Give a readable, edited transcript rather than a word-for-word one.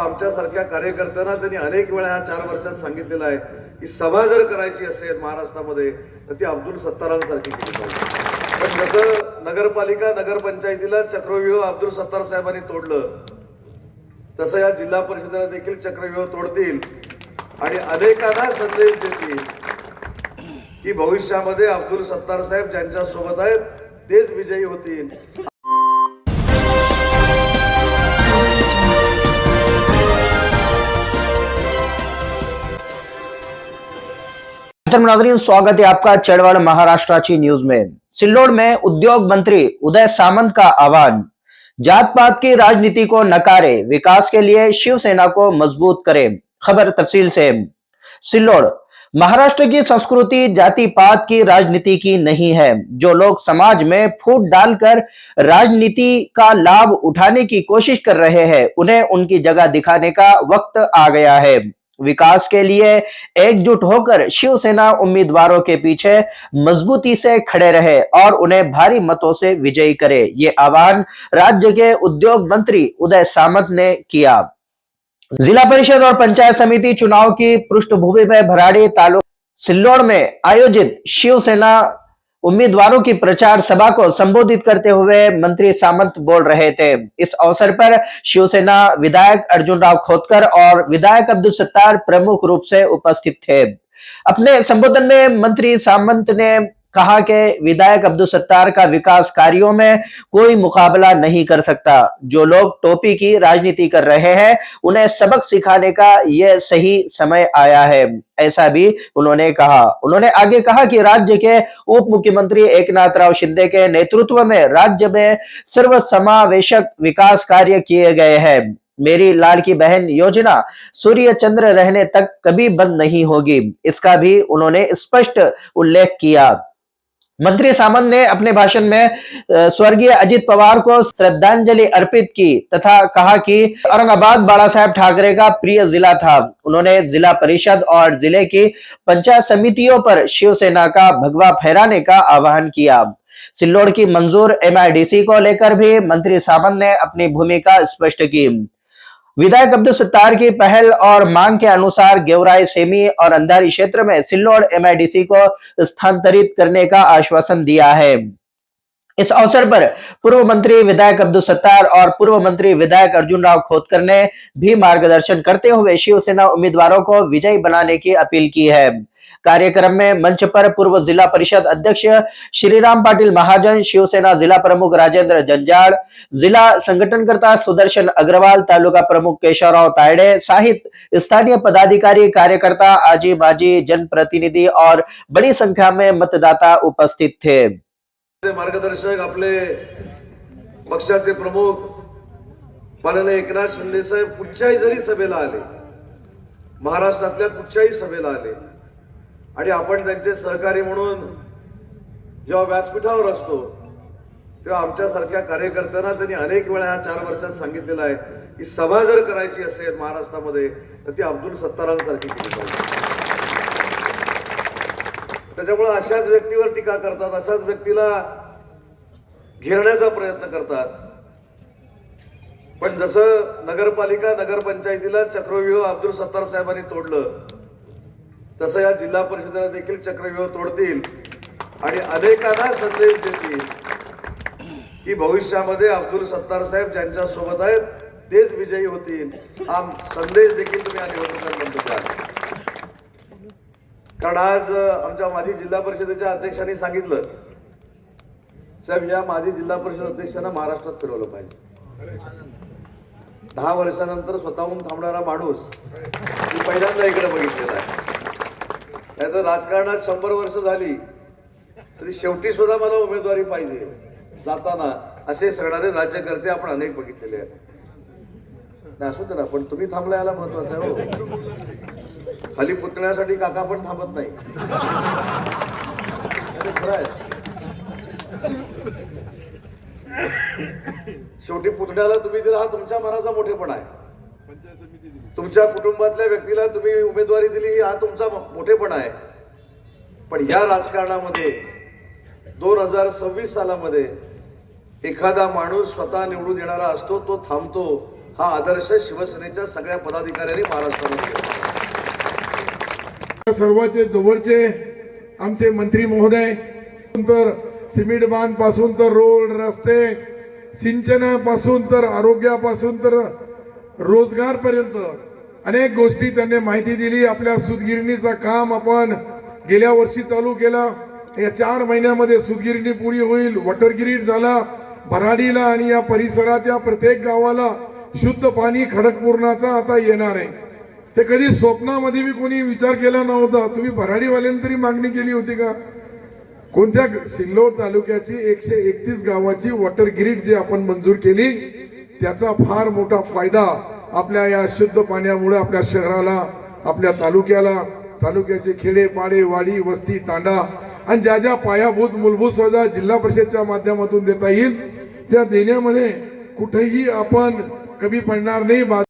आमच्यासारख्या कार्यकर्त्यांना त्यांनी अनेक वेळा ह्या 4 वर्षात सांगितलेलं आहे की सभा जर करायची असेल महाराष्ट्रामध्ये तर ती अब्दुल सत्तारांसारखी केली पाहिजे। पण जसं नगरपालिका नगरपंचायतीला चक्रव्यूह अब्दुल सत्तार साहेबांनी तोडलं तसं या जिल्हा परिषदेला देखील चक्रव्यूह तोडतील आणि अनेकांना संदेश देतील की भविष्यामध्ये अब्दुल सत्तार साहेब ज्यांच्या सोबत आहेत तेच विजयी होतील। नागरिक स्वागत है आपका चढ़वाड़ महाराष्ट्राची न्यूज में। सिल्लोड में उद्योग मंत्री उदय सामंत का आह्वान, जात पात की राजनीति को नकारे, विकास के लिए शिवसेना को मजबूत करें। खबर तफसील से। सिल्लोड, महाराष्ट्र की संस्कृति जाति पात की राजनीति की नहीं है। जो लोग समाज में फूट डालकर राजनीति का लाभ उठाने की कोशिश कर रहे हैं उन्हें उनकी जगह दिखाने का वक्त आ गया है। विकास के लिए एकजुट होकर शिवसेना उम्मीदवारों के पीछे मजबूती से खड़े रहे और उन्हें भारी मतों से विजयी करे। ये आह्वान राज्य के उद्योग मंत्री उदय सामंत ने किया। जिला परिषद और पंचायत समिति चुनाव की पृष्ठभूमि में भराड़ी तालुका सिल्लोड में आयोजित शिवसेना उम्मीदवारों की प्रचार सभा को संबोधित करते हुए मंत्री सामंत बोल रहे थे। इस अवसर पर शिवसेना विधायक अर्जुन राव खोतकर और विधायक अब्दुल सत्तार प्रमुख रूप से उपस्थित थे। अपने संबोधन में मंत्री सामंत ने कहा कि विधायक अब्दुल सत्तार का विकास कार्यों में कोई मुकाबला नहीं कर सकता। जो लोग टोपी की राजनीति कर रहे हैं उन्हें सबक सिखाने का यह सही समय आया है, ऐसा भी उन्होंने कहा। उन्होंने आगे कहा कि राज्य के उप मुख्यमंत्री एकनाथराव शिंदे के नेतृत्व में राज्य में सर्वसमावेशक विकास कार्य किए गए हैं। मेरी लाडकी बहन योजना सूर्य चंद्र रहने तक कभी बंद नहीं होगी, इसका भी उन्होंने स्पष्ट उल्लेख किया। मंत्री सामंत ने अपने भाषण में स्वर्गीय अजित पवार को श्रद्धांजलि अर्पित की तथा कहा कि औरंगाबाद बाला साहेब ठाकरे का प्रिय जिला था। उन्होंने जिला परिषद और जिले की पंचायत समितियों पर शिवसेना का भगवा फहराने का आह्वान किया। सिल्लोड की मंजूर MIDC को लेकर भी मंत्री सामंत ने अपनी भूमिका स्पष्ट की। विधायक अब्दुल सत्तार की पहल और मांग के अनुसार गेवराई, सेमी और अंधारी क्षेत्र में सिल्लोड MIDC को स्थानांतरित करने का आश्वासन दिया है। इस अवसर पर पूर्व मंत्री विधायक अब्दुल सत्तार और पूर्व मंत्री विधायक अर्जुन राव खोतकर ने भी मार्गदर्शन करते हुए शिवसेना उम्मीदवारों को विजयी बनाने की अपील की है। कार्यक्रम में मंच पर पूर्व जिला परिषद अध्यक्ष श्रीराम पाटिल महाजन, शिवसेना जिला प्रमुख राजेंद्र जंजाड़, जिला संगठनकर्ता सुदर्शन अग्रवाल, तालुका प्रमुख केशवराव तायडे सहित स्थानीय पदाधिकारी, कार्यकर्ता, आजी बाजी, जनप्रतिनिधि और बड़ी संख्या में मतदाता उपस्थित थे। मार्गदर्शक आपले पक्षाचे प्रमुख माननीय एकनाथ शिंदे साहेब कुठच्याही जरी सभेला आले, महाराष्ट्रातल्या कुठच्याही सभेला आले आणि आपण त्यांचे सहकारी म्हणून जेव्हा व्यासपीठावर असतो तेव्हा आमच्यासारख्या कार्यकर्त्यांना त्यांनी अनेक वेळा ह्या 4 वर्षात सांगितलेलं आहे की सभा जर करायची असेल महाराष्ट्रामध्ये तर ती अब्दुल सत्तारांसारखी केली पाहिजे। त्याच्यामुळे अशाच व्यक्तीवर टीका करतात, अशाच व्यक्तीला घेरण्याचा प्रयत्न करतात। पण जसं नगरपालिका नगरपंचायतीला चक्रव्यूह अब्दुल सत्तार साहेबांनी तोडलं तसं या जिल्हा परिषदेला देखील चक्रव्यूह तोडतील आणि अनेकांना संदेश देतील की भविष्यामध्ये अब्दुल सत्तार साहेब ज्यांच्या सोबत आहेत तेच विजयी होतील। हा संदेश देखील तुम्ही या निवडणुकांमध्ये द्या। कारण आज आमच्या माजी जिल्हा परिषदेच्या अध्यक्षांनी सांगितलं, साहेब या माजी जिल्हा परिषद अध्यक्षांना महाराष्ट्रात फिरवलं पाहिजे। 10 वर्षानंतर स्वतःहून थांबणारा माणूस मी पहिल्यांदा इकडे बघितलेला आहे। नाहीतर राजकारणात 100 वर्ष झाली तरी शेवटी सुद्धा मला उमेदवारी पाहिजे जाताना असे सांगणारे राज्यकर्ते आपण अनेक बघितलेले आहेत। असू दे ना, पण तुम्ही थांबला याला महत्वाचं आहे हो। खाली पुतण्यासाठी काका पण थांबत नाही। शेवटी पुतण्याला तुम्ही दिला हा तुमच्या मनाचा मोठेपणा आहे। तुमच्या कुटुंबातल्या व्यक्तीला तुम्ही उमेदवारी दिली हा तुमचा मोठेपणा आहे। पण या राजकारणामध्ये 2026 सालामध्ये एखादा माणूस स्वतः निवडून येणारा असतो, तो थांबतो, हा आदर्श शिवसेनेच्या सगळ्या पदाधिकाऱ्यांनी महाराष्ट्रामध्ये केला. सर्वांचे जवळचे आमचे मंत्री महोदय, तर सिमेंट बांध पासून तर रोड रस्ते, सिंचनापासून तर आरोग्यापासून तर रोजगारपर्यंत अनेक गोष्टी त्यांनी माहिती दिली. आपल्या सूतगिरणीचं काम आपण गेल्या वर्षी चालू केला. या 4 महिन्यामध्ये सूतगिरणी पुरी होईल. वॉटर ग्रीड झाला. भराडीला आणि या परिसरात या प्रत्येक गावाला शुद्ध पाणी खडकपूर्णाचा आता येणार आहे. ते कधी स्वप्नामध्ये बी कोणी विचार केला नव्हता. तुम्ही भराडीवाल्यांनी तरी मागणी केली होती का? कोणत्या सिल्लोड तालुक्याची 131 गावाची वॉटर ग्रीड जी आपण मंजूर केली, त्याचा फार मोठा फायदा आपल्या या शुद्ध पाण्यामुळे आपल्या शहराला, आपल्या तालुक्याचे खेडे पाडे वाडी वस्ती तांडा आणि ज्या ज्या पायाभूत मूलभूत सुविधा जिल्हा परिषदच्या माध्यमातून देता येईल त्या देण्यामध्ये कुठेही आपण कमी पडणार नाही.